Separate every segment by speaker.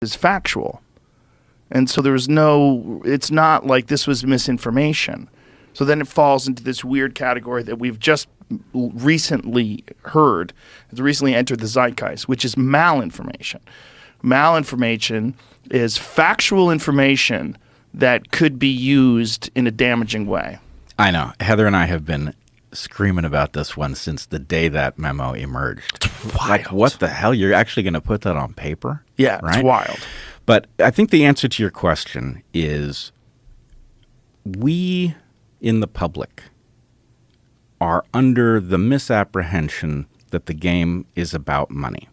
Speaker 1: is factual. And so it's not like this was misinformation. So then it falls into this weird category that we've just recently heard, it's recently entered the zeitgeist, which is malinformation. Malinformation is factual information that could be used in a damaging way.
Speaker 2: I know. Heather and I have been screaming about this one since the day that memo emerged.
Speaker 1: It's wild.
Speaker 2: Like, what the hell? You're actually going to put that on paper?
Speaker 1: Yeah,
Speaker 2: right?
Speaker 1: It's wild.
Speaker 2: But I think the answer to your question is we in the public are under the misapprehension that the game is about money.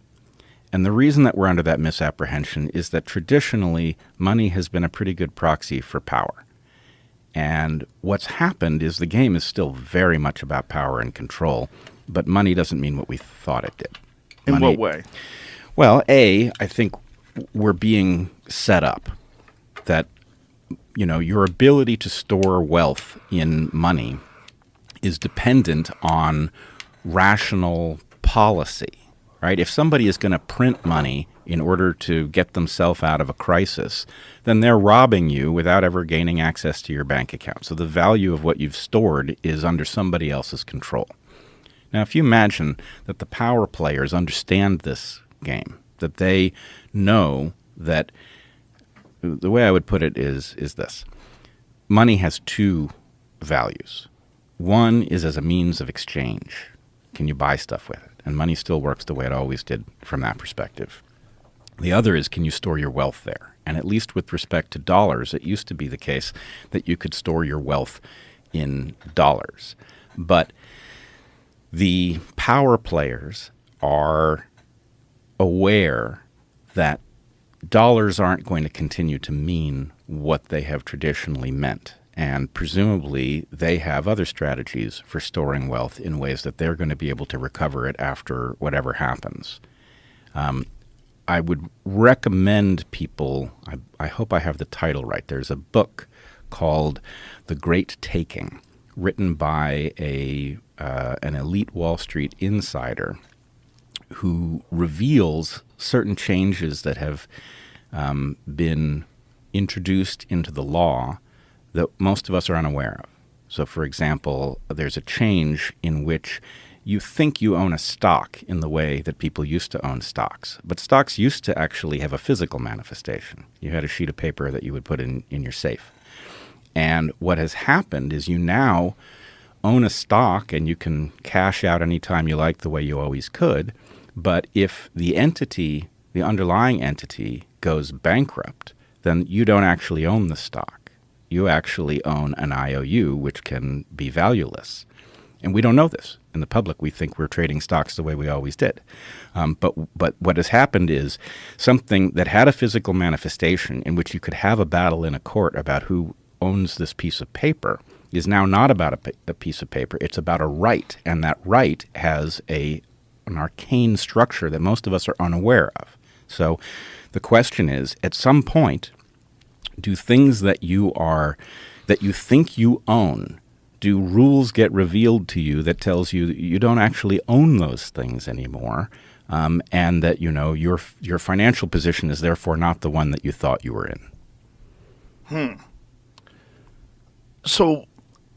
Speaker 2: And the reason that we're under that misapprehension is that traditionally money has been a pretty good proxy for power. And what's happened is the game is still very much about power and control, but money doesn't mean what we thought it did.
Speaker 1: In what way?
Speaker 2: Well, I think we're being set up that, your ability to store wealth in money is dependent on rational policy, right? If somebody is going to print money in order to get themselves out of a crisis, then they're robbing you without ever gaining access to your bank account. So the value of what you've stored is under somebody else's control. Now, if you imagine that the power players understand this game, that they know that the way I would put it is this. Money has two values. One is as a means of exchange. Can you buy stuff with it? And money still works the way it always did from that perspective. The other is, can you store your wealth there? And at least with respect to dollars, it used to be the case that you could store your wealth in dollars. But the power players are aware that dollars aren't going to continue to mean what they have traditionally meant. And presumably they have other strategies for storing wealth in ways that they're going to be able to recover it after whatever happens. I would recommend people, I hope I have the title right, there's a book called The Great Taking, written by an elite Wall Street insider who reveals certain changes that have been introduced into the law that most of us are unaware of. So, for example, there's a change in which you think you own a stock in the way that people used to own stocks. But stocks used to actually have a physical manifestation. You had a sheet of paper that you would put in your safe. And what has happened is you now own a stock and you can cash out anytime you like the way you always could. But if the entity, the underlying entity, goes bankrupt, then you don't actually own the stock. You actually own an IOU, which can be valueless. And we don't know this. In the public, we think we're trading stocks the way we always did. But what has happened is something that had a physical manifestation in which you could have a battle in a court about who owns this piece of paper is now not about a piece of paper. It's about a right. And that right has an arcane structure that most of us are unaware of. So the question is, at some point, do things that you think you own, do rules get revealed to you that tells you that you don't actually own those things anymore, and that your financial position is therefore not the one that you thought you were in?
Speaker 1: So,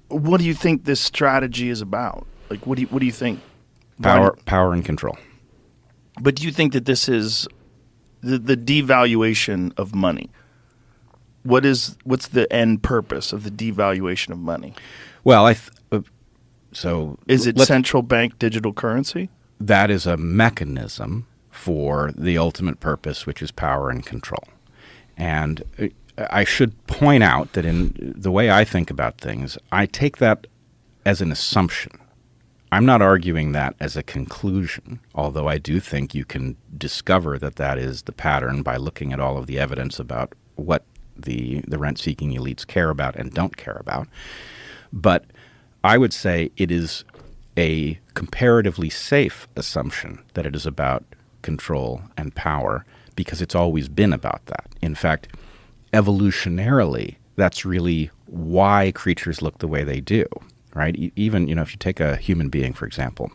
Speaker 1: what do you think this strategy is about? Like, what do you think?
Speaker 2: Power and control.
Speaker 1: But do you think that this is the devaluation of money? What's the end purpose of the devaluation of money?
Speaker 2: Well,
Speaker 1: is it central bank digital currency?
Speaker 2: That is a mechanism for the ultimate purpose, which is power and control. And I should point out that in the way I think about things, I take that as an assumption. I'm not arguing that as a conclusion, although I do think you can discover that is the pattern by looking at all of the evidence about what the rent-seeking elites care about and don't care about. But I would say it is a comparatively safe assumption that it is about control and power because it's always been about that. In fact, evolutionarily, that's really why creatures look the way they do, right? Even, if you take a human being, for example,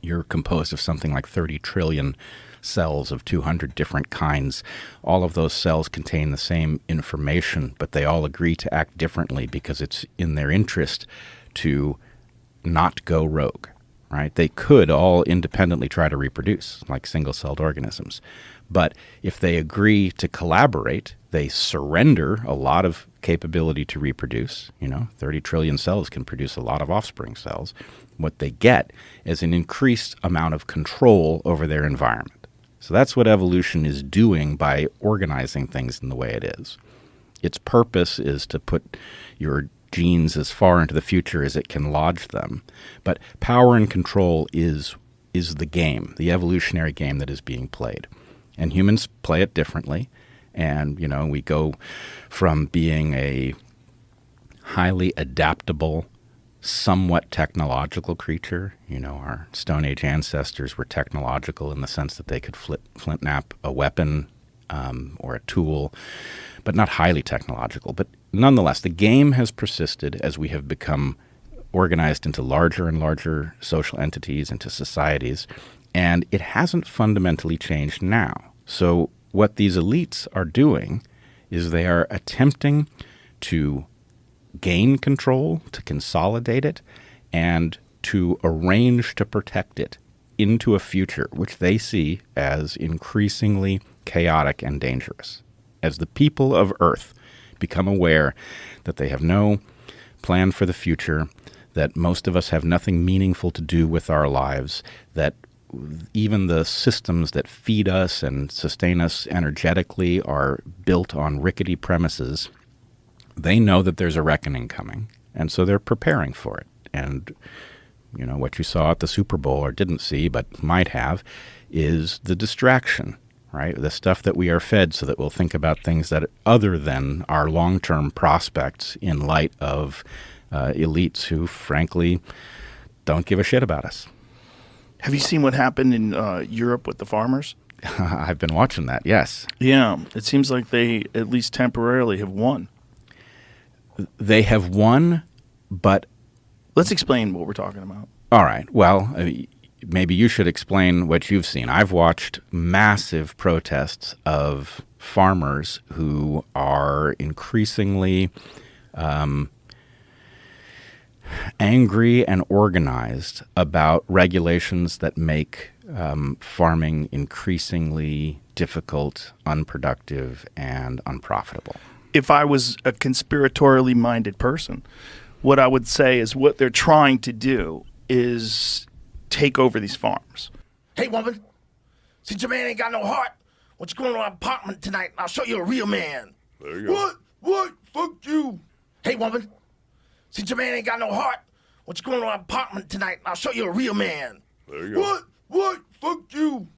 Speaker 2: you're composed of something like 30 trillion cells of 200 different kinds. All of those cells contain the same information, but they all agree to act differently because it's in their interest to not go rogue, right? They could all independently try to reproduce like single-celled organisms. But if they agree to collaborate, they surrender a lot of capability to reproduce. 30 trillion cells can produce a lot of offspring cells. What they get is an increased amount of control over their environment. So that's what evolution is doing by organizing things in the way it is. Its purpose is to put your genes as far into the future as it can lodge them. But power and control is the game, the evolutionary game that is being played. And humans play it differently. And, we go from being a highly adaptable, somewhat technological creature. Our Stone Age ancestors were technological in the sense that they could flint-knap a weapon or a tool, but not highly technological. But nonetheless, the game has persisted as we have become organized into larger and larger social entities, into societies, and it hasn't fundamentally changed now. So what these elites are doing is they are attempting to gain control, to consolidate it, and to arrange to protect it into a future which they see as increasingly chaotic and dangerous. As the people of Earth become aware that they have no plan for the future, that most of us have nothing meaningful to do with our lives, that even the systems that feed us and sustain us energetically are built on rickety premises, they know that there's a reckoning coming, and so they're preparing for it. And, what you saw at the Super Bowl, or didn't see, but might have, is the distraction, right? The stuff that we are fed so that we'll think about things that other than our long-term prospects in light of elites who, frankly, don't give a shit about us.
Speaker 1: Have you seen what happened in Europe with the farmers?
Speaker 2: I've been watching that, yes.
Speaker 1: Yeah, it seems like they, at least temporarily, have won.
Speaker 2: They have won, but...
Speaker 1: Let's explain what we're talking about.
Speaker 2: All right. Well, maybe you should explain what you've seen. I've watched massive protests of farmers who are increasingly angry and organized about regulations that make farming increasingly difficult, unproductive, and unprofitable.
Speaker 1: If I was a conspiratorially minded person, what I would say is what they're trying to do is take over these farms.
Speaker 3: Hey, woman, since your man ain't got no heart, why don't you go to my apartment tonight and I'll show you a real man.
Speaker 4: There you go.
Speaker 3: What? Fuck you. Hey, woman, since your man ain't got no heart, why don't you go to my apartment tonight and I'll show you a real man.
Speaker 4: There you go.
Speaker 3: What? Fuck you.